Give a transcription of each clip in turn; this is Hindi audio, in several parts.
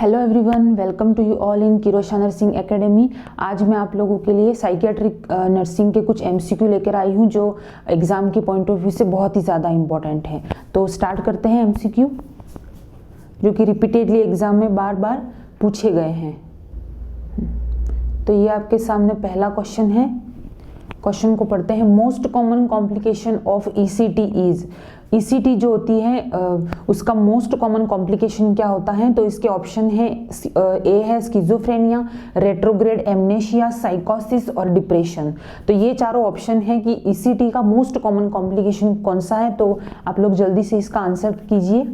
Hello everyone, welcome to you all in Kirosha nursing academy. आज मैं आप लोगों के लिए साइकियाट्रिक नर्सिंग के कुछ एमसीक्यू लेकर आई हूँ जो एग्ज़ाम के पॉइंट ऑफ व्यू से बहुत ही ज़्यादा इम्पॉर्टेंट है। तो स्टार्ट करते हैं एमसीक्यू जो कि रिपीटेडली एग्ज़ाम में बार बार पूछे गए हैं। तो ये आपके सामने पहला क्वेश्चन है। क्वेश्चन को पढ़ते हैं। Most common complication of ECT is. ECT जो होती है उसका मोस्ट कॉमन कॉम्प्लिकेशन क्या होता है? तो इसके ऑप्शन है ए है स्किज़ोफ्रेनिया, रेट्रोग्रेड एमनेशिया, साइकोसिस और डिप्रेशन। तो ये चारों ऑप्शन है कि ईसीटी का मोस्ट कॉमन कॉम्प्लिकेशन कौन सा है। तो आप लोग जल्दी से इसका आंसर कीजिए।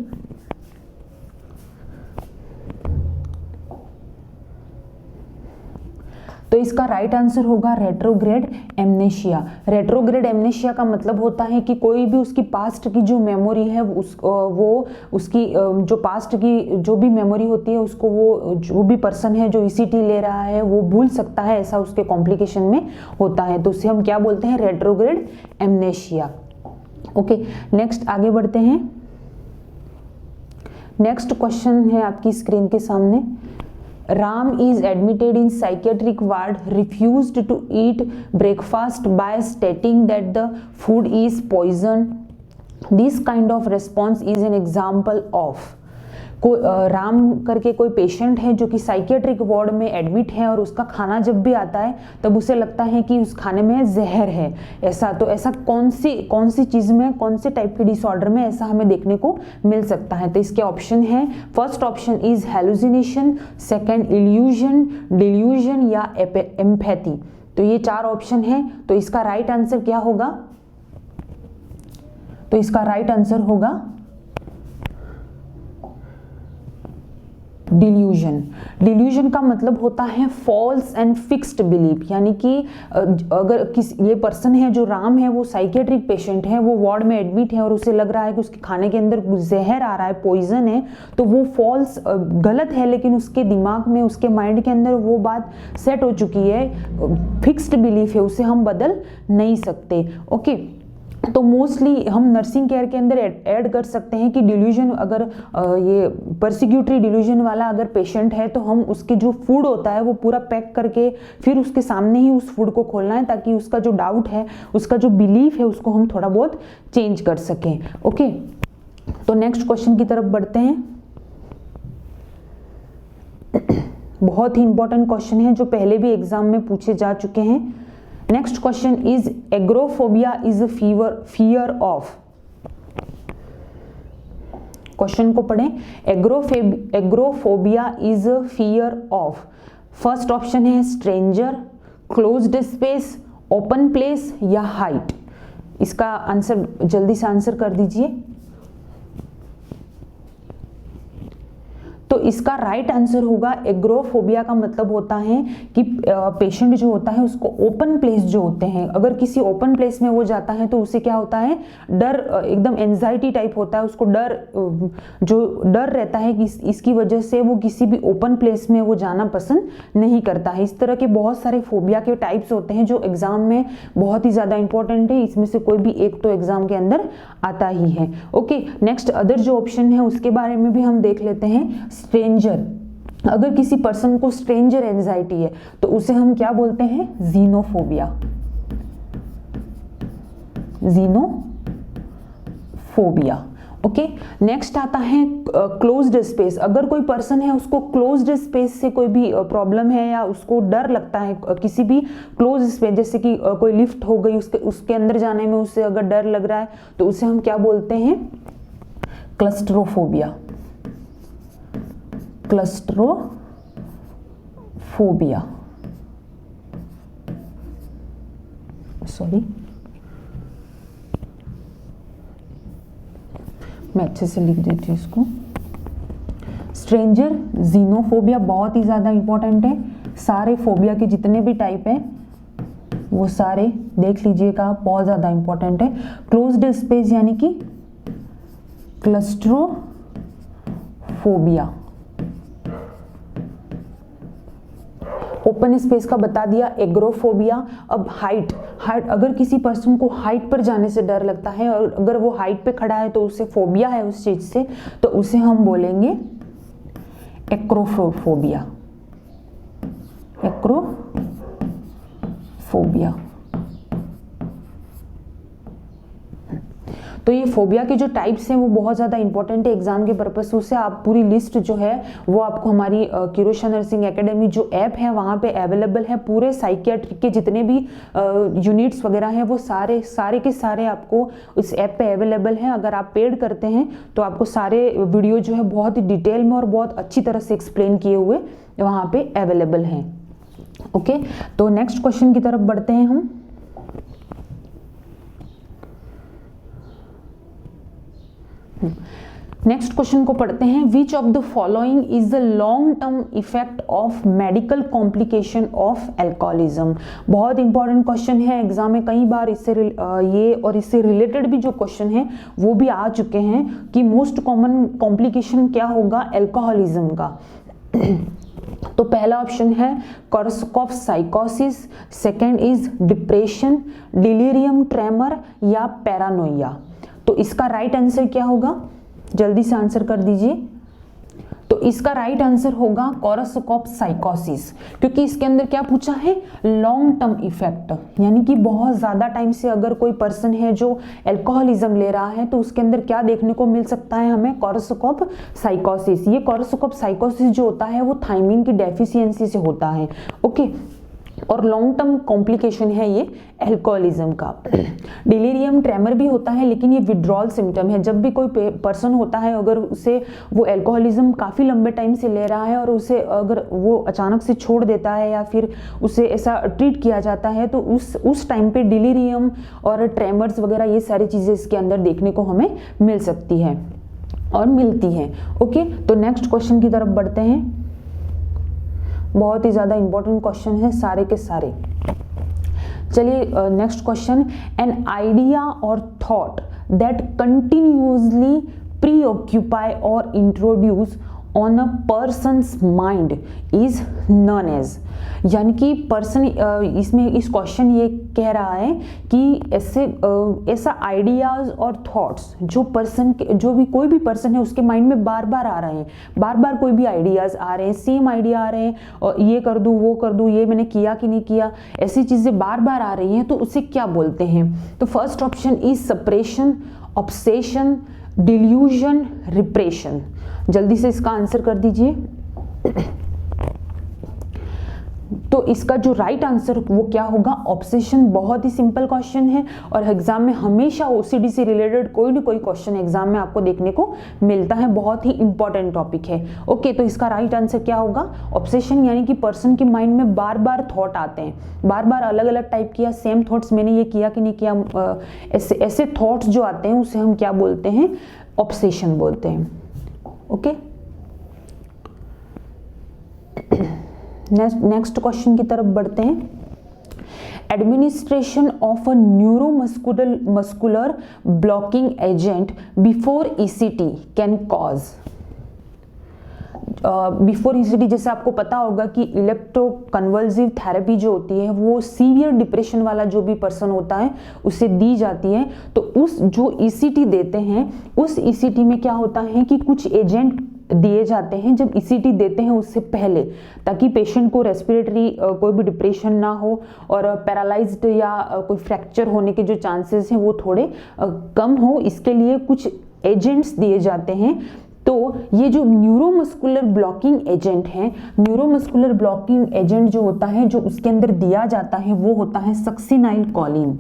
तो इसका राइट आंसर होगा रेट्रोग्रेड एमनेशिया। रेट्रोग्रेड एमनेशिया का मतलब होता है कि कोई भी उसकी पास्ट की जो मेमोरी है वो उसकी जो पास्ट की जो भी मेमोरी होती है उसको वो जो भी पर्सन है जो ईसीटी ले रहा है वो भूल सकता है, ऐसा उसके कॉम्प्लिकेशन में होता है। तो उसे हम क्या बोलते हैं? Retrograde amnesia. ओके, नेक्स्ट आगे बढ़ते हैं। नेक्स्ट क्वेश्चन है आपकी स्क्रीन के सामने। Ram is admitted in psychiatric ward, refused to eat breakfast by stating that the food is poison. This kind of response is an example of। Ram करके कोई पेशेंट है जो कि साइकियाट्रिक वार्ड में एडमिट है और उसका खाना जब भी आता है तब उसे लगता है कि उस खाने में जहर है। ऐसा कौन सी चीज़ में, कौन से टाइप के डिसऑर्डर में ऐसा हमें देखने को मिल सकता है? तो इसके ऑप्शन है, first option is hallucination, second illusion, delusion या एम्पैथी। तो ये चार ऑप्शन है। तो इसका राइट आंसर क्या होगा? तो इसका राइट आंसर होगा डिल्यूजन। डिल्यूजन का मतलब होता है फॉल्स एंड फिक्स्ड बिलीफ, यानी कि अगर ये पर्सन है जो राम है वो साइकियाट्रिक पेशेंट है, वो वार्ड में एडमिट है और उसे लग रहा है कि उसके खाने के अंदर जहर आ रहा है, पॉइजन है, तो वो फॉल्स गलत है, लेकिन उसके दिमाग में, उसके माइंड के अंदर वो बात सेट हो चुकी है, फिक्स्ड बिलीफ है, उसे हम बदल नहीं सकते। ओके, तो मोस्टली हम नर्सिंग केयर के अंदर ऐड कर सकते हैं कि डिल्यूजन, अगर ये परसिक्यूटरी डिल्यूजन वाला अगर पेशेंट है तो हम उसके जो फूड होता है वो पूरा पैक करके फिर उसके सामने ही उस फूड को खोलना है, ताकि उसका जो डाउट है, उसका जो बिलीफ है, उसको हम थोड़ा बहुत चेंज कर सकें। ओके, तो नेक्स्ट क्वेश्चन की तरफ बढ़ते हैं। बहुत ही इंपॉर्टेंट क्वेश्चन है जो पहले भी एग्जाम में पूछे जा चुके हैं। Next question is agoraphobia is fear of. Question को पढ़ें। Agoraphobia is fear of. First option है stranger, closed space, open place या हाइट। इसका आंसर जल्दी से आंसर कर दीजिए। तो इसका राइट आंसर होगा एग्रोफोबिया का मतलब होता है कि पेशेंट जो होता है उसको ओपन प्लेस जो होते हैं, अगर किसी ओपन प्लेस में वो जाता है तो उसे क्या होता है? डर, एकदम एंजाइटी टाइप होता है, उसको डर रहता है कि इसकी वजह से वो किसी भी ओपन प्लेस में वो जाना पसंद नहीं करता है। इस तरह के बहुत सारे फोबिया के टाइप्स होते हैं जो एग्जाम में बहुत ही ज़्यादा इंपॉर्टेंट है। इसमें से कोई भी एक तो एग्जाम के अंदर आता ही है। ओके, नेक्स्ट अदर जो ऑप्शन है उसके बारे में भी हम देख लेते हैं। स्ट्रेंजर, अगर किसी पर्सन को स्ट्रेंजर एंजाइटी है तो उसे हम क्या बोलते हैं? जीनोफोबिया। जीनोफोबिया। ओके, नेक्स्ट आता है क्लोज्ड स्पेस। अगर कोई पर्सन है उसको क्लोज्ड स्पेस से कोई भी प्रॉब्लम है या उसको डर लगता है किसी भी क्लोज स्पेस, जैसे कि कोई लिफ्ट हो गई, उसके अंदर जाने में उसे अगर डर लग रहा है तो उसे हम क्या बोलते हैं? क्लस्ट्रोफोबिया। क्लस्ट्रोफोबिया, सॉरी, मैं अच्छे से लिख देती हूँ इसको। स्ट्रेंजर, जीनोफोबिया बहुत ही ज़्यादा इंपॉर्टेंट है। सारे फोबिया के जितने भी टाइप हैं वो सारे देख लीजिएगा, बहुत ज़्यादा इंपॉर्टेंट है। क्लोज्ड स्पेस यानी कि क्लस्ट्रोफोबिया। ओपन स्पेस का बता दिया, एग्रोफोबिया। अब हाइट, अगर किसी पर्सन को हाइट पर जाने से डर लगता है और अगर वो हाइट पे खड़ा है तो उसे फोबिया है उस चीज से, तो उसे हम बोलेंगे एक्रोफोबिया, एक्रोफोबिया। तो ये फोबिया के जो टाइप्स हैं वो बहुत ज़्यादा इंपॉर्टेंट है एग्जाम के पर्पस से। आप पूरी लिस्ट जो है वो आपको हमारी किरोशन नर्सिंग एकेडमी जो ऐप है वहाँ पे अवेलेबल है। पूरे साइकियाट्रिक के जितने भी यूनिट्स वगैरह हैं वो सारे के सारे आपको इस ऐप पे अवेलेबल हैं। अगर आप पेड करते हैं तो आपको सारे वीडियो जो है बहुत ही डिटेल में और बहुत अच्छी तरह से एक्सप्लेन किए हुए वहाँ पे अवेलेबल हैं। ओके, तो नेक्स्ट क्वेश्चन की तरफ बढ़ते हैं हम। नेक्स्ट क्वेश्चन को पढ़ते हैं। Which of the following is the long term effect of medical complication of alcoholism. बहुत इंपॉर्टेंट क्वेश्चन है एग्जाम में, कई बार इससे इससे रिलेटेड भी जो क्वेश्चन है वो भी आ चुके हैं कि मोस्ट कॉमन कॉम्प्लिकेशन क्या होगा एल्कोहलिज्म का। तो पहला ऑप्शन है कोर्सकॉफ साइकोसिस, second is depression, delirium tremor या पैरानोइया। तो इसका राइट आंसर क्या होगा, जल्दी से आंसर कर दीजिए। तो इसका राइट आंसर होगा कोर्सकॉफ साइकोसिस, क्योंकि इसके अंदर क्या पूछा है लॉन्ग टर्म इफेक्ट, यानी कि बहुत ज़्यादा टाइम से अगर कोई पर्सन है जो एल्कोहलिज्म ले रहा है तो उसके अंदर क्या देखने को मिल सकता है हमें कोर्सकॉफ साइकोसिस। ये कोर्सकॉफ साइकोसिस जो होता है वो थायमिन की डेफिशिएंसी से होता है। ओके, और लॉन्ग टर्म कॉम्प्लिकेशन है ये एल्कोहलिज्म का। डिलीरियम ट्रेमर भी होता है लेकिन ये विड्रॉल सिम्टम है। जब भी कोई पर्सन होता है अगर उसे वो एल्कोहलिज्म काफ़ी लंबे टाइम से ले रहा है और उसे अगर वो अचानक से छोड़ देता है या फिर उसे ऐसा ट्रीट किया जाता है तो उस टाइम पे डिलीरियम और ट्रेमर्स वगैरह ये सारी चीज़ें इसके अंदर देखने को हमें मिल सकती है और मिलती हैं। ओके, तो नेक्स्ट क्वेश्चन की तरफ बढ़ते हैं। बहुत ही ज़्यादा इंपॉर्टेंट क्वेश्चन है सारे के सारे। चलिए next question, an idea or thought that continuously preoccupy or introduce on a person's mind is known as. यानी कि पर्सन इसमें इस क्वेश्चन ये कह रहा है कि ऐसा आइडियाज और थॉट्स जो भी कोई भी पर्सन है उसके माइंड में बार बार आ रहे हैं, बार बार कोई भी आइडियाज आ रहे हैं, सेम आइडिया आ रहे हैं और ये कर दूं वो कर दूं, ये मैंने किया कि नहीं किया, ऐसी चीज़ें बार बार आ रही हैं तो उसे क्या बोलते हैं। तो first option is suppression, obsession, delusion, repression. जल्दी से इसका आंसर कर दीजिए। तो इसका जो राइट आंसर वो क्या होगा ऑब्सेशन। बहुत ही सिंपल क्वेश्चन है और एग्जाम में हमेशा ओसीडी से रिलेटेड कोई ना कोई क्वेश्चन एग्जाम में आपको देखने को मिलता है, बहुत ही इंपॉर्टेंट टॉपिक है। ओके, तो इसका राइट आंसर क्या होगा ऑब्सेशन, यानी कि पर्सन के माइंड में बार बार थॉट आते हैं, बार बार अलग अलग टाइप किया सेम थॉट्स, मैंने ये किया कि नहीं किया, ऐसे थॉट्स जो आते हैं उसे हम क्या बोलते हैं ऑब्सेशन बोलते हैं। ओके, नेक्स्ट क्वेश्चन की तरफ बढ़ते हैं। Administration of a neuromuscular blocking agent before ECT can cause. Before ECT जैसे आपको पता होगा कि इलेक्ट्रोकन्वल्सिव थेरेपी जो होती है वो सीवियर डिप्रेशन वाला जो भी पर्सन होता है उसे दी जाती है। तो उस जो ईसीटी देते हैं उस ईसीटी में क्या होता है कि कुछ एजेंट दिए जाते हैं जब ईसीटी देते हैं उससे पहले, ताकि पेशेंट को रेस्पिरेटरी कोई भी डिप्रेशन ना हो और पैरालाइज्ड या कोई फ्रैक्चर होने के जो चांसेस हैं वो थोड़े कम हो, इसके लिए कुछ एजेंट्स दिए जाते हैं। तो ये जो न्यूरोमस्कुलर ब्लॉकिंग एजेंट है, न्यूरोमस्कुलर ब्लॉकिंग एजेंट जो होता है जो उसके अंदर दिया जाता है वो होता है सक्सिनाइल कॉलिन।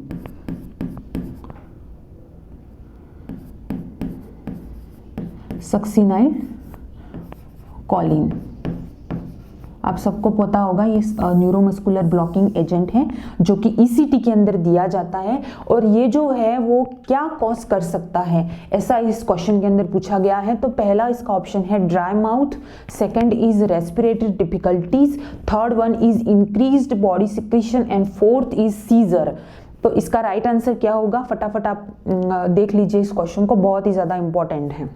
सक्सिनाइल कॉलिन आप सबको पता होगा ये न्यूरोमस्कुलर ब्लॉकिंग एजेंट है जो कि ईसीटी के अंदर दिया जाता है। और ये जो है वो क्या कॉज कर सकता है ऐसा इस क्वेश्चन के अंदर पूछा गया है। तो पहला इसका ऑप्शन है dry mouth, second is respiratory difficulties, third one is increased body secretion and fourth is seizure. तो इसका राइट आंसर क्या होगा फटाफट आप देख लीजिए इस क्वेश्चन को, बहुत ही ज़्यादा इंपॉर्टेंट है।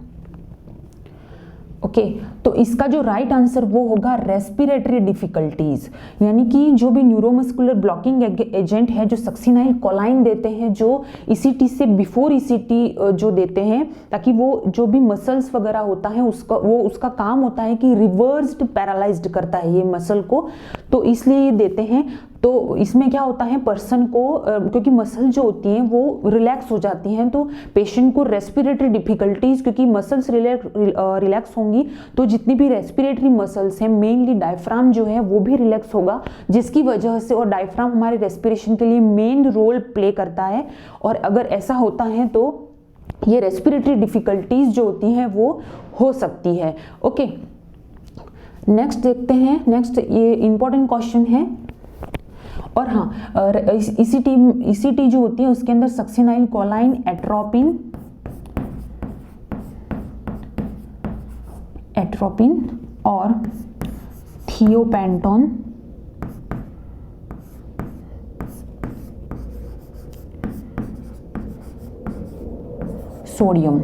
ओके तो इसका जो राइट आंसर वो होगा रेस्पिरेटरी डिफिकल्टीज, यानी कि जो भी न्यूरोमस्कुलर ब्लॉकिंग एजेंट है जो सक्सिनाइल कोलाइन देते हैं, जो ईसीटी से बिफोर ईसीटी जो देते हैं, ताकि वो जो भी मसल्स वगैरह होता है उसका काम होता है कि रिवर्स्ड पैरालाइज्ड करता है ये मसल को, तो इसलिए ये देते हैं। तो इसमें क्या होता है पर्सन को, क्योंकि मसल जो होती हैं वो रिलैक्स हो जाती हैं, तो पेशेंट को रेस्पिरेटरी डिफिकल्टीज, क्योंकि मसल्स रिलैक्स होंगी तो जितनी भी रेस्पिरेटरी मसल्स हैं, मेनली डायफ्राम जो है वो भी रिलैक्स होगा, जिसकी वजह से, और डायफ्राम हमारे रेस्पिरेशन के लिए मेन रोल प्ले करता है, और अगर ऐसा होता है तो ये रेस्पिरेटरी डिफिकल्टीज जो होती हैं वो हो सकती है। ओके नेक्स्ट देखते हैं, नेक्स्ट ये इंपॉर्टेंट क्वेश्चन है। और हाँ, ईसीटी जो होती है उसके अंदर सक्सिनाइल कोलाइन, एट्रोपिन और थियोपेंटोन सोडियम,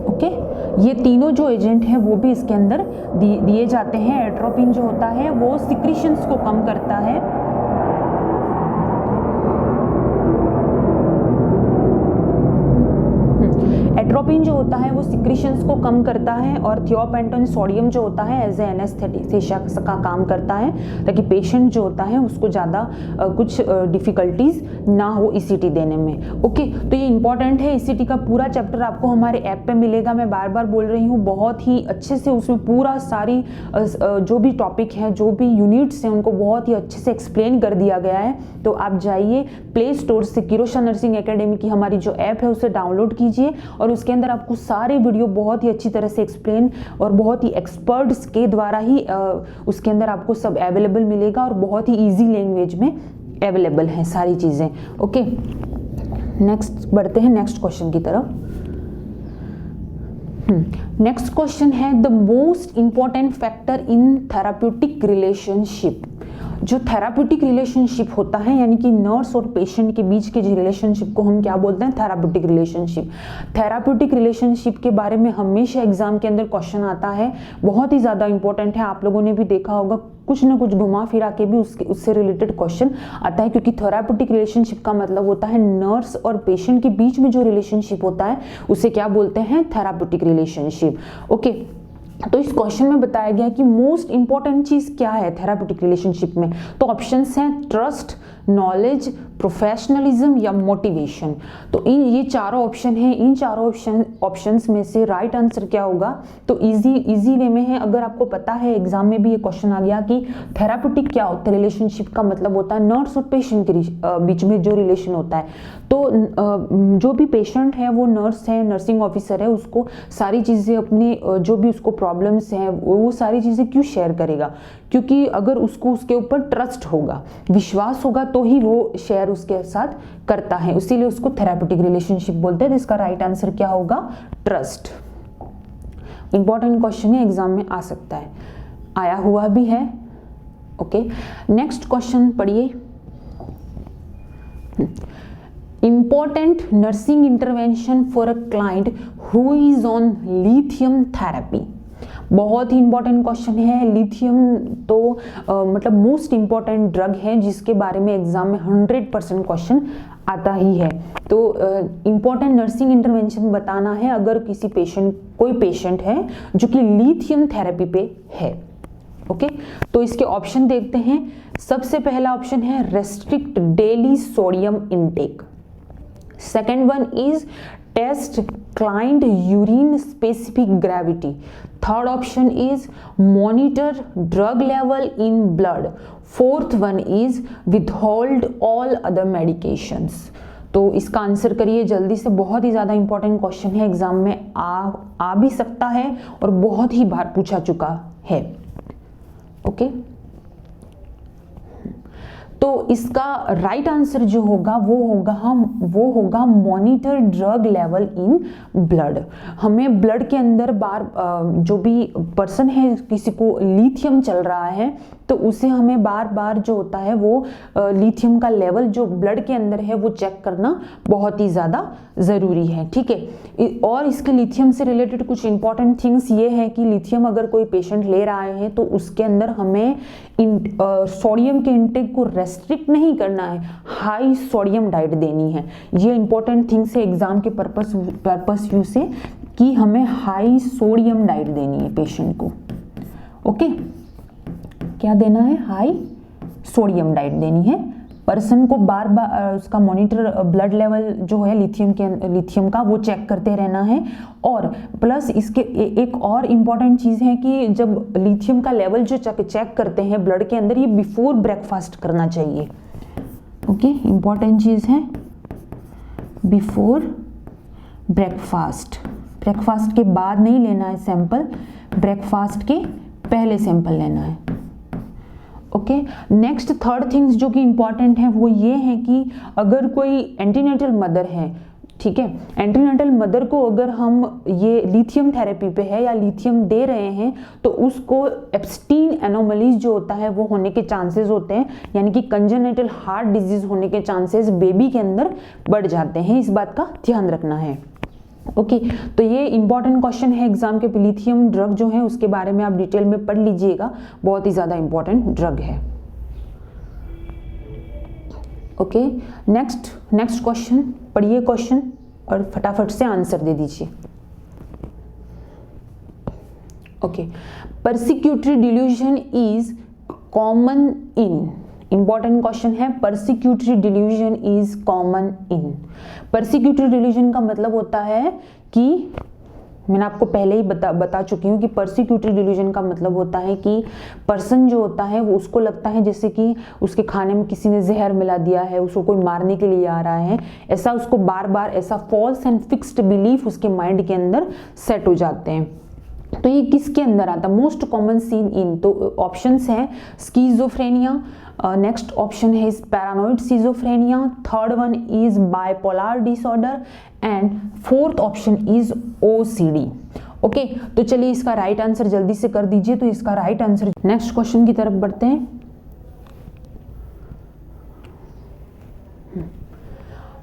ओके ये तीनों जो एजेंट हैं वो भी इसके अंदर दिए जाते हैं। एट्रोपिन जो होता है वो सिक्रीशंस को कम करता है, एट्रोपिन जो होता है वो सिक्रीशंस को कम करता है, और थियोपेंटोन सोडियम जो होता है एज ए एनेस्थेटिक का काम करता है, ताकि पेशेंट जो होता है उसको ज़्यादा कुछ डिफिकल्टीज ना हो ईसीटी देने में। ओके तो ये इंपॉर्टेंट है। ईसीटी का पूरा चैप्टर आपको हमारे ऐप पे मिलेगा, मैं बार बार बोल रही हूँ, बहुत ही अच्छे से उसमें पूरा सारी जो भी टॉपिक है, जो भी यूनिट्स हैं, उनको बहुत ही अच्छे से एक्सप्लेन कर दिया गया है। तो आप जाइए प्ले स्टोर से किरोशा नर्सिंग एकेडमी की हमारी जो ऐप है उसे डाउनलोड कीजिए, और उसके अंदर आपको सारे वीडियो बहुत ही अच्छी तरह से एक्सप्लेन और बहुत ही एक्सपर्ट्स के द्वारा ही उसके अंदर आपको सब अवेलेबल मिलेगा, और बहुत ही इजी लैंग्वेज में अवेलेबल हैं सारी चीज़ें। ओके नेक्स्ट बढ़ते हैं नेक्स्ट क्वेश्चन की तरफ। नेक्स्ट क्वेश्चन है the most important factor in therapeutic relationship. जो थेराप्यूटिक रिलेशनशिप होता है, यानी कि नर्स और पेशेंट के बीच के जो रिलेशनशिप को हम क्या बोलते हैं, थेराप्यूटिक रिलेशनशिप। थेराप्यूटिक रिलेशनशिप के बारे में हमेशा एग्जाम के अंदर क्वेश्चन आता है, बहुत ही ज़्यादा इंपॉर्टेंट है। आप लोगों ने भी देखा होगा कुछ ना कुछ घुमा फिरा के भी उससे रिलेटेड क्वेश्चन आता है, क्योंकि थेराप्यूटिक रिलेशनशिप का मतलब होता है नर्स और पेशेंट के बीच में जो रिलेशनशिप होता है उसे क्या बोलते हैं, थेराप्यूटिक रिलेशनशिप। ओके तो इस क्वेश्चन में बताया गया कि मोस्ट इंपॉर्टेंट चीज क्या है थेराप्यूटिक रिलेशनशिप में, तो ऑप्शंस हैं ट्रस्ट, नॉलेज, प्रोफेशनलिज्म या मोटिवेशन। तो ये चारों ऑप्शन हैं, इन चारों ऑप्शंस में से राइट आंसर क्या होगा, तो इजी वे में है। अगर आपको पता है एग्जाम में भी ये क्वेश्चन आ गया कि थेराप्यूटिक क्या होता है, रिलेशनशिप का मतलब होता है नर्स और पेशेंट के बीच में जो रिलेशन होता है। तो जो भी पेशेंट है वो नर्स है, नर्सिंग ऑफिसर है, उसको सारी चीज़ें अपनी जो भी उसको प्रॉब्लम्स हैं वो सारी चीज़ें क्यों शेयर करेगा, क्योंकि अगर उसको उसके ऊपर ट्रस्ट होगा, विश्वास होगा, तो ही वो शेयर उसके साथ करता है, इसीलिए उसको थेराप्यूटिक रिलेशनशिप बोलते हैं। इसका राइट आंसर क्या होगा, ट्रस्ट। इंपॉर्टेंट क्वेश्चन है, एग्जाम में आ सकता है, आया हुआ भी है। ओके नेक्स्ट क्वेश्चन पढ़िए। Important nursing intervention for a client who is on lithium therapy। बहुत ही इंपॉर्टेंट क्वेश्चन है। लिथियम तो मतलब मोस्ट इंपॉर्टेंट ड्रग है जिसके बारे में एग्जाम में 100% क्वेश्चन आता ही है। तो इंपॉर्टेंट नर्सिंग इंटरवेंशन बताना है अगर कोई पेशेंट है जो कि लिथियम थेरेपी पे है। ओके तो इसके ऑप्शन देखते हैं। सबसे पहला ऑप्शन है restrict daily sodium intake. Second one is test client urine specific gravity। Third option is monitor drug level in blood। Fourth one is withhold all other medications। तो इसका आंसर करिए जल्दी से, बहुत ही ज़्यादा इंपॉर्टेंट क्वेश्चन है, एग्जाम में आ भी सकता है और बहुत ही बार पूछा चुका है। ओके तो इसका राइट आंसर जो होगा वो होगा monitor drug level in blood. हमें ब्लड के अंदर जो भी पर्सन है, किसी को लिथियम चल रहा है तो उसे हमें बार बार जो होता है वो लिथियम का लेवल जो ब्लड के अंदर है वो चेक करना बहुत ही ज़्यादा ज़रूरी है, ठीक है। और इसके लिथियम से रिलेटेड कुछ इंपॉर्टेंट थिंग्स ये है कि लिथियम अगर कोई पेशेंट ले रहा है तो उसके अंदर हमें सोडियम के इंटेक को रेस्ट्रिक्ट नहीं करना है, हाई सोडियम डाइट देनी है। ये इंपॉर्टेंट थिंग्स है एग्जाम के पर्पस व्यू से कि हमें हाई सोडियम डाइट देनी है पेशेंट को। ओके, क्या देना है? हाई सोडियम डाइट देनी है। पर्सन को बार बार उसका मॉनिटर ब्लड लेवल जो है लिथियम का वो चेक करते रहना है। और प्लस इसके एक और इम्पॉर्टेंट चीज़ है कि जब लिथियम का लेवल जो चेक करते हैं ब्लड के अंदर, ये बिफोर ब्रेकफास्ट करना चाहिए। ओके, इम्पॉर्टेंट चीज़ है बिफोर ब्रेकफास्ट। ब्रेकफास्ट के बाद नहीं लेना है सैंपल, ब्रेकफास्ट के पहले सैंपल लेना है। ओके, नेक्स्ट थर्ड थिंग्स जो कि इंपॉर्टेंट है वो ये है कि अगर कोई एंटीनेटल मदर है, ठीक है, एंटीनेटल मदर को अगर हम ये लिथियम थेरेपी पे है या लिथियम दे रहे हैं तो उसको एब्स्टीन एनोमलीज जो होता है वो होने के चांसेस होते हैं, यानी कि कंजेनिटल हार्ट डिजीज होने के चांसेस बेबी के अंदर बढ़ जाते हैं। इस बात का ध्यान रखना है। ओके, तो ये इंपॉर्टेंट क्वेश्चन है एग्जाम के। लिथियम ड्रग जो है उसके बारे में आप डिटेल में पढ़ लीजिएगा, बहुत ही ज़्यादा इंपॉर्टेंट ड्रग है। ओके, नेक्स्ट क्वेश्चन पढ़िए क्वेश्चन और फटाफट से आंसर दे दीजिए। Okay, persecutory delusion is common in, important question है, persecutory delusion is common in. Persecutory delusion का मतलब होता है कि मैंने आपको पहले ही बता चुकी हूँ कि परसिक्यूटरी डिल्यूजन का मतलब होता है कि पर्सन जो होता है वो उसको लगता है जैसे कि उसके खाने में किसी ने जहर मिला दिया है, उसको कोई मारने के लिए आ रहा है, ऐसा उसको बार बार ऐसा फॉल्स एंड फिक्स्ड बिलीफ उसके माइंड के अंदर सेट हो जाते हैं। तो ये किसके अंदर आता है? मोस्ट कॉमन सीन इन, तो ऑप्शंस हैं स्कीजोफ्रेनिया, नेक्स्ट ऑप्शन है is paranoid schizophrenia, third one is bipolar disorder and fourth option is OCD. Okay, तो चलिए इसका राइट आंसर जल्दी से कर दीजिए। तो इसका राइट आंसर, नेक्स्ट क्वेश्चन की तरफ बढ़ते हैं।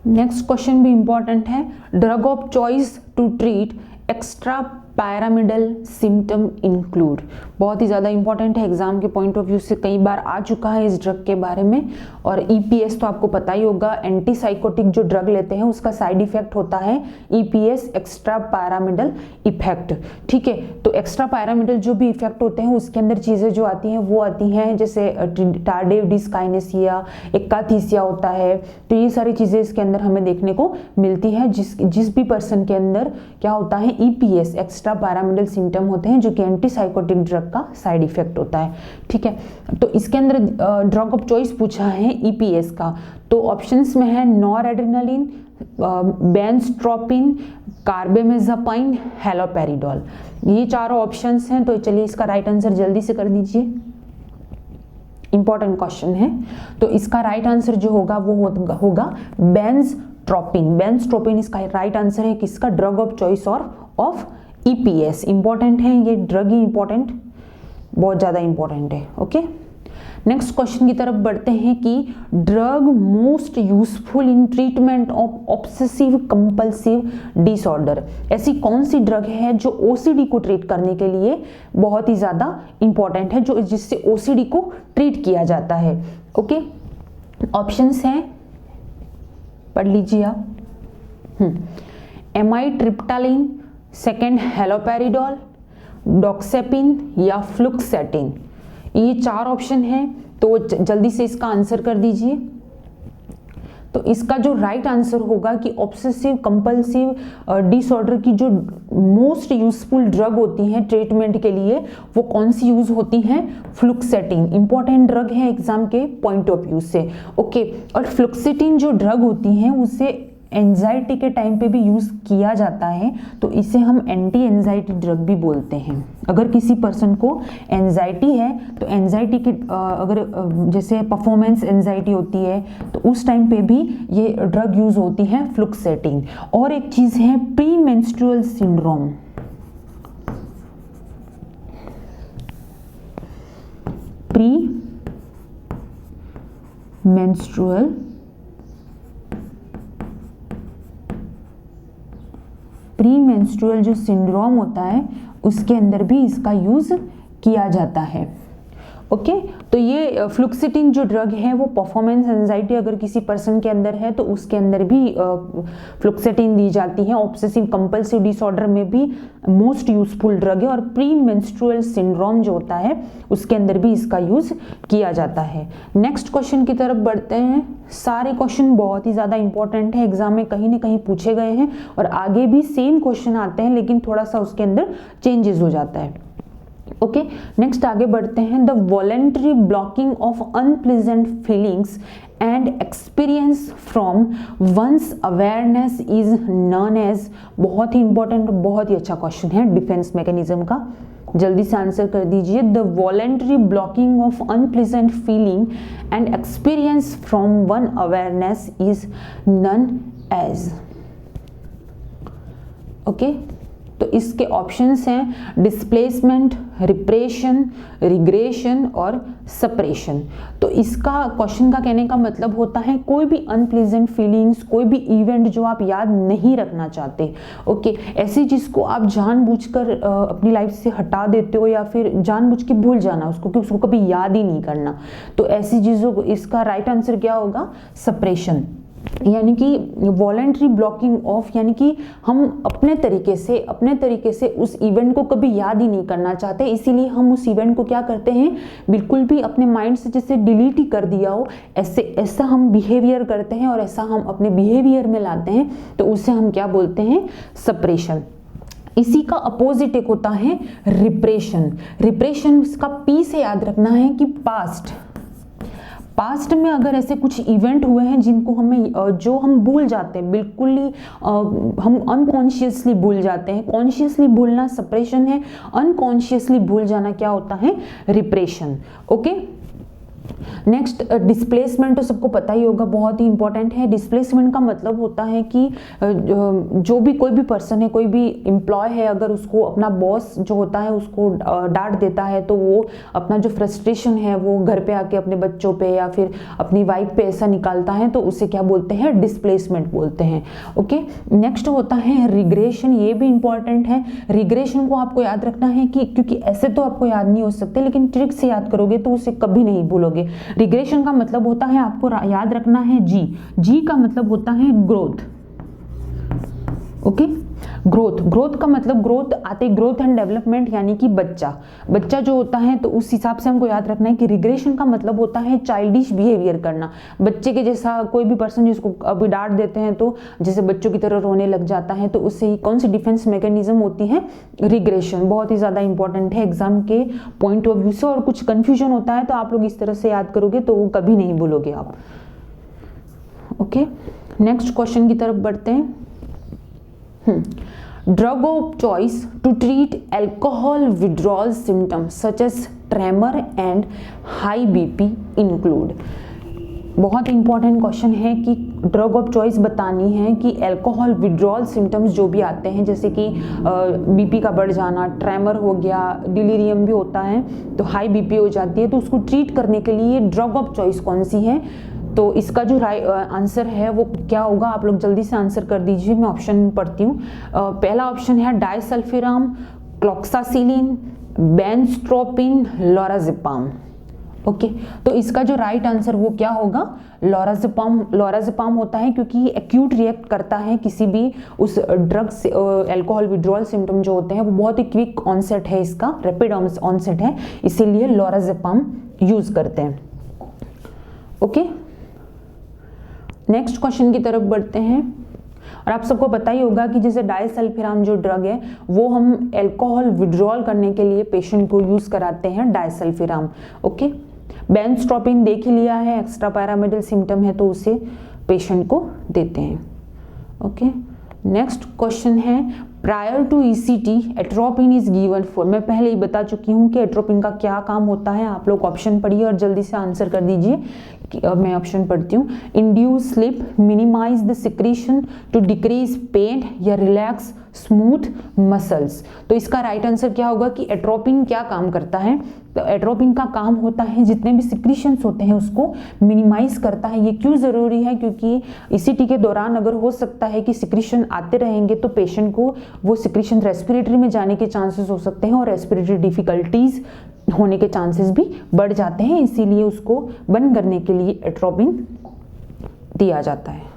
नेक्स्ट क्वेश्चन भी इंपॉर्टेंट है, drug of choice to treat extrapyramidal symptom include, बहुत ही ज़्यादा इंपॉर्टेंट है एग्जाम के पॉइंट ऑफ व्यू से, कई बार आ चुका है इस ड्रग के बारे में। और ईपीएस तो आपको पता ही होगा, एंटीसाइकोटिक जो ड्रग लेते हैं उसका साइड इफेक्ट होता है ईपीएस, एक्स्ट्रा पैरामिडल इफेक्ट, ठीक है। तो एक्स्ट्रा पैरामिडल जो भी इफेक्ट होते हैं उसके अंदर चीज़ें जो आती हैं वो आती हैं जैसे टार्डिव डिस्काइनेसिया, एक्काथीसिया होता है, तो ये सारी चीज़ें इसके अंदर हमें देखने को मिलती है। जिस भी पर्सन के अंदर क्या होता है, ईपीएस, एक्स्ट्रा पैरामिडल सिम्टम होते हैं जो कि एंटीसाइकोटिक ड्रग का साइड इफेक्ट होता है, ठीक है। तो इसके अंदर ड्रग ऑफ चॉइस पूछा है ईपीएस का, तो ऑप्शंस में है नॉरएड्रेनालिन, बेंजट्रोपिन, कार्बेमेज़ापाइन, हैलोपेरिडोल, ये चारों ऑप्शंस हैं। तो चलिए इसका राइट आंसर जल्दी से कर दीजिए, इंपॉर्टेंट क्वेश्चन है। तो इसका राइट आंसर जो होगा वो होगा बेंजट्रोपिन। बेंजट्रोपिन इसका राइट आंसर है किसका? ड्रग ऑफ चॉइस और ऑफ ईपीएस। इंपॉर्टेंट है ये ड्रग ही, इंपॉर्टेंट, बहुत ज़्यादा इंपॉर्टेंट है। ओके, नेक्स्ट क्वेश्चन की तरफ बढ़ते हैं कि drug most useful in treatment of obsessive compulsive disorder, ऐसी कौन सी ड्रग है जो ओसीडी को ट्रीट करने के लिए बहुत ही ज़्यादा इंपॉर्टेंट है, जो जिससे ओसीडी को ट्रीट किया जाता है। ओके, ऑप्शंस हैं, पढ़ लीजिए आप। एमाइट्रिप्टालिन, सेकेंड हैलोपेरिडोल, डॉक्सेपिन या फ्लुक्सेटिन, ये चार ऑप्शन हैं। तो जल्दी से इसका आंसर कर दीजिए। तो इसका जो राइट आंसर होगा कि ऑब्सेसिव कंपल्सिव डिसऑर्डर की जो मोस्ट यूजफुल ड्रग होती हैं ट्रीटमेंट के लिए वो कौन सी यूज होती हैं? फ्लुक्सेटिन, इंपॉर्टेंट ड्रग है एग्जाम के पॉइंट ऑफ व्यू से। ओके, और फ्लुक्सेटिन जो ड्रग होती हैं उसे एंजाइटी के टाइम पे भी यूज़ किया जाता है, तो इसे हम एंटी एंजाइटी ड्रग भी बोलते हैं। अगर किसी पर्सन को एंजाइटी है तो एंजाइटी के अगर जैसे परफॉर्मेंस एंजाइटी होती है तो उस टाइम पे भी ये ड्रग यूज़ होती है फ्लुक्सेटिन। और एक चीज़ है pre menstrual syndrome, pre menstrual जो सिंड्रोम होता है उसके अंदर भी इसका यूज किया जाता है। ओके तो ये फ्लुक्सिटिन जो ड्रग है वो परफॉर्मेंस एंजाइटी अगर किसी पर्सन के अंदर है तो उसके अंदर भी फ्लुक्सिटिन दी जाती है। ऑब्सेसिव कंपल्सिव डिसऑर्डर में भी मोस्ट यूजफुल ड्रग है और प्री मेंस्ट्रुअल सिंड्रोम जो होता है उसके अंदर भी इसका यूज किया जाता है। नेक्स्ट क्वेश्चन की तरफ बढ़ते हैं। सारे क्वेश्चन बहुत ही ज़्यादा इंपॉर्टेंट है, एग्जाम में कहीं ना कहीं पूछे गए हैं और आगे भी सेम क्वेश्चन आते हैं लेकिन थोड़ा सा उसके अंदर चेंजेस हो जाता है। ओके नेक्स्ट आगे बढ़ते हैं। The voluntary blocking of unpleasant feelings and experience from one's awareness is known as, बहुत ही इंपॉर्टेंट, बहुत ही अच्छा क्वेश्चन है डिफेंस मैकेनिज्म का, जल्दी से आंसर कर दीजिए। The voluntary blocking of unpleasant feeling and experience from one awareness is known as. Okay तो इसके ऑप्शंस हैं डिस्प्लेसमेंट, रिप्रेशन, रिग्रेशन और सप्रेशन। तो इसका क्वेश्चन का कहने का मतलब होता है कोई भी अनप्लीजेंट फीलिंग्स, कोई भी इवेंट जो आप याद नहीं रखना चाहते, ओके ऐसी चीज़ को आप जानबूझकर अपनी लाइफ से हटा देते हो या फिर जानबूझ के भूल जाना उसको कि उसको कभी याद ही नहीं करना, तो ऐसी चीज़ों को, इसका राइट आंसर क्या होगा? सप्रेशन। यानी कि वॉलेंट्री ब्लॉकिंग ऑफ, यानी कि हम अपने तरीके से उस इवेंट को कभी याद ही नहीं करना चाहते, इसीलिए हम उस इवेंट को क्या करते हैं, बिल्कुल भी अपने माइंड से जैसे डिलीट ही कर दिया हो, ऐसा हम बिहेवियर करते हैं और ऐसा हम अपने बिहेवियर में लाते हैं, तो उसे हम क्या बोलते हैं? सप्रेशन। इसी का अपोजिट एक होता है रिप्रेशन। रिप्रेशन इसका पी से याद रखना है कि पास्ट में अगर ऐसे कुछ इवेंट हुए हैं जिनको हमें जो हम भूल जाते हैं, बिल्कुल ही हम अनकॉन्शियसली भूल जाते हैं। कॉन्शियसली भूलना सप्रेशन है, अनकॉन्शियसली भूल जाना क्या होता है? रिप्रेशन। ओके नेक्स्ट डिस्प्लेसमेंट, तो सबको पता ही होगा, बहुत ही इंपॉर्टेंट है। डिस्प्लेसमेंट का मतलब होता है कि जो भी कोई भी पर्सन है, कोई भी एम्प्लॉय है, अगर उसको अपना बॉस जो होता है उसको डांट देता है तो वो अपना जो फ्रस्ट्रेशन है वो घर पे आके अपने बच्चों पे या फिर अपनी वाइफ पे ऐसा निकालता है, तो उसे क्या बोलते हैं? डिस्प्लेसमेंट बोलते हैं। ओके नेक्स्ट होता है रिग्रेशन, ये भी इंपॉर्टेंट है। रिग्रेशन को आपको याद रखना है कि क्योंकि ऐसे तो आपको याद नहीं हो सकते, लेकिन ट्रिक से याद करोगे तो उसे कभी नहीं भूलोगे। रिग्रेशन का मतलब होता है, आपको याद रखना है जी का मतलब होता है ग्रोथ। ओके ग्रोथ का मतलब ग्रोथ आते ग्रोथ एंड डेवलपमेंट, यानी कि बच्चा जो होता है, तो उस हिसाब से हमको याद रखना है कि रिग्रेशन का मतलब होता है चाइल्डिश बिहेवियर करना, बच्चे के जैसा। कोई भी पर्सन जिसको अभी डांट देते हैं तो जैसे बच्चों की तरह रोने लग जाता है, तो उससे ही कौन सी डिफेंस मैकेनिज्म होती है? रिग्रेशन। बहुत ही ज़्यादा इंपॉर्टेंट है एग्जाम के पॉइंट ऑफ व्यू से, और कुछ कन्फ्यूजन होता है तो आप लोग इस तरह से याद करोगे तो वो कभी नहीं भूलोगे आप। ओके नेक्स्ट क्वेश्चन की तरफ बढ़ते हैं। Drug of choice to treat alcohol withdrawal symptoms such as tremor and high BP include। बहुत इंपॉर्टेंट क्वेश्चन है कि ड्रग ऑफ चॉइस बतानी है कि अल्कोहल विड्रॉल सिम्टम्स जो भी आते हैं, जैसे कि बीपी का बढ़ जाना, ट्रेमर हो गया, डिलीरियम भी होता है, तो हाई बीपी हो जाती है, तो उसको ट्रीट करने के लिए ड्रग ऑफ चॉइस कौन सी है? तो इसका जो आंसर है वो क्या होगा? आप लोग जल्दी से आंसर कर दीजिए, मैं ऑप्शन पढ़ती हूँ। पहला ऑप्शन है डाइसल्फिराम, क्लॉक्सासिलिन, बेंस्ट्रोपिन, लोराज़ेपाम। ओके तो इसका जो राइट आंसर वो क्या होगा? लोराज़ेपाम होता है, क्योंकि ये एक्यूट रिएक्ट करता है किसी भी उस ड्रग से। अल्कोहल विड्रॉल सिम्टम जो होते हैं वो बहुत ही क्विक ऑनसेट है, इसका रैपिड ऑनसेट है, इसीलिए लोराज़ेपाम यूज करते हैं। ओके नेक्स्ट क्वेश्चन की तरफ बढ़ते हैं। और आप सबको पता ही होगा कि जैसे डाइसल्फिराम जो ड्रग है वो हम अल्कोहल विड्रॉल करने के लिए पेशेंट को यूज कराते हैं डाइसल्फिराम। ओके बेंस्ट्रोपिन देख ही लिया है, एक्स्ट्रा पैरामिडल सिम्टम है तो उसे पेशेंट को देते हैं। ओके नेक्स्ट क्वेश्चन है prior to ECT atropine is given for. मैं पहले ही बता चुकी हूँ कि एट्रोपिन का क्या काम होता है, आप लोग ऑप्शन पढ़िए और जल्दी से आंसर कर दीजिए अब मैं ऑप्शन पढ़ती हूँ, induce sleep, minimize the secretion to decrease pain या रिलैक्स स्मूथ मसल्स। तो इसका राइट आंसर क्या होगा कि एट्रोपिन क्या काम करता है? तो एट्रोपिन का काम होता है जितने भी सिक्रीशंस होते हैं उसको मिनिमाइज करता है। ये क्यों ज़रूरी है? क्योंकि ईसीटी के दौरान अगर हो सकता है कि सिक्रीशन आते रहेंगे तो पेशेंट को वो सिक्रीशन रेस्पिरेटरी में जाने के चांसेस हो सकते हैं और रेस्पिरेटरी डिफिकल्टीज होने के चांसेस भी बढ़ जाते हैं, इसीलिए उसको बंद करने के लिए एट्रोपिन दिया जाता है।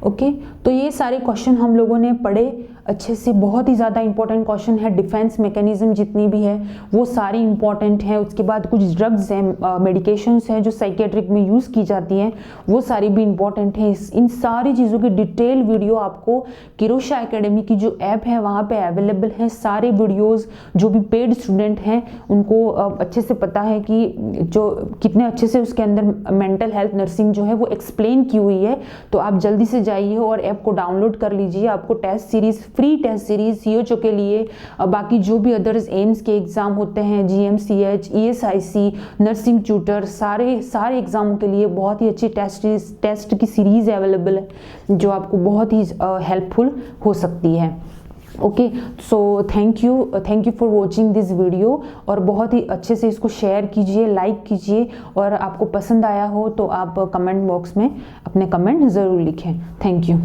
ओके, तो ये सारे क्वेश्चन हम लोगों ने पढ़े अच्छे से, बहुत ही ज़्यादा इंपॉर्टेंट क्वेश्चन है। डिफेंस मैकेनिज्म जितनी भी है वो सारी इंपॉर्टेंट है। उसके बाद कुछ ड्रग्स हैं, मेडिकेशंस हैं जो साइकेट्रिक में यूज़ की जाती हैं, वो सारी भी इंपॉर्टेंट है। इन सारी चीज़ों की डिटेल वीडियो आपको किरोशा एकेडमी की जो ऐप है वहाँ पे अवेलेबल है। सारे वीडियोज़ जो भी पेड स्टूडेंट हैं उनको अच्छे से पता है कि जो कितने अच्छे से उसके अंदर मेंटल हेल्थ नर्सिंग जो है वो एक्सप्लेन की हुई है। तो आप जल्दी से जाइए और ऐप को डाउनलोड कर लीजिए। आपको test series, free test series COHO के लिए, बाकी जो भी अदर्स एम्स के एग्जाम होते हैं, जीएमसीएच, ईएसआईसी, नर्सिंग ट्यूटर, सारे एग्जामों के लिए बहुत ही अच्छी टेस्ट की सीरीज अवेलेबल है जो आपको बहुत ही हेल्पफुल हो सकती है। Okay, so thank you for watching this video, और बहुत ही अच्छे से इसको शेयर कीजिए, लाइक कीजिए, और आपको पसंद आया हो तो आप कमेंट बॉक्स में अपने कमेंट ज़रूर लिखें। Thank you.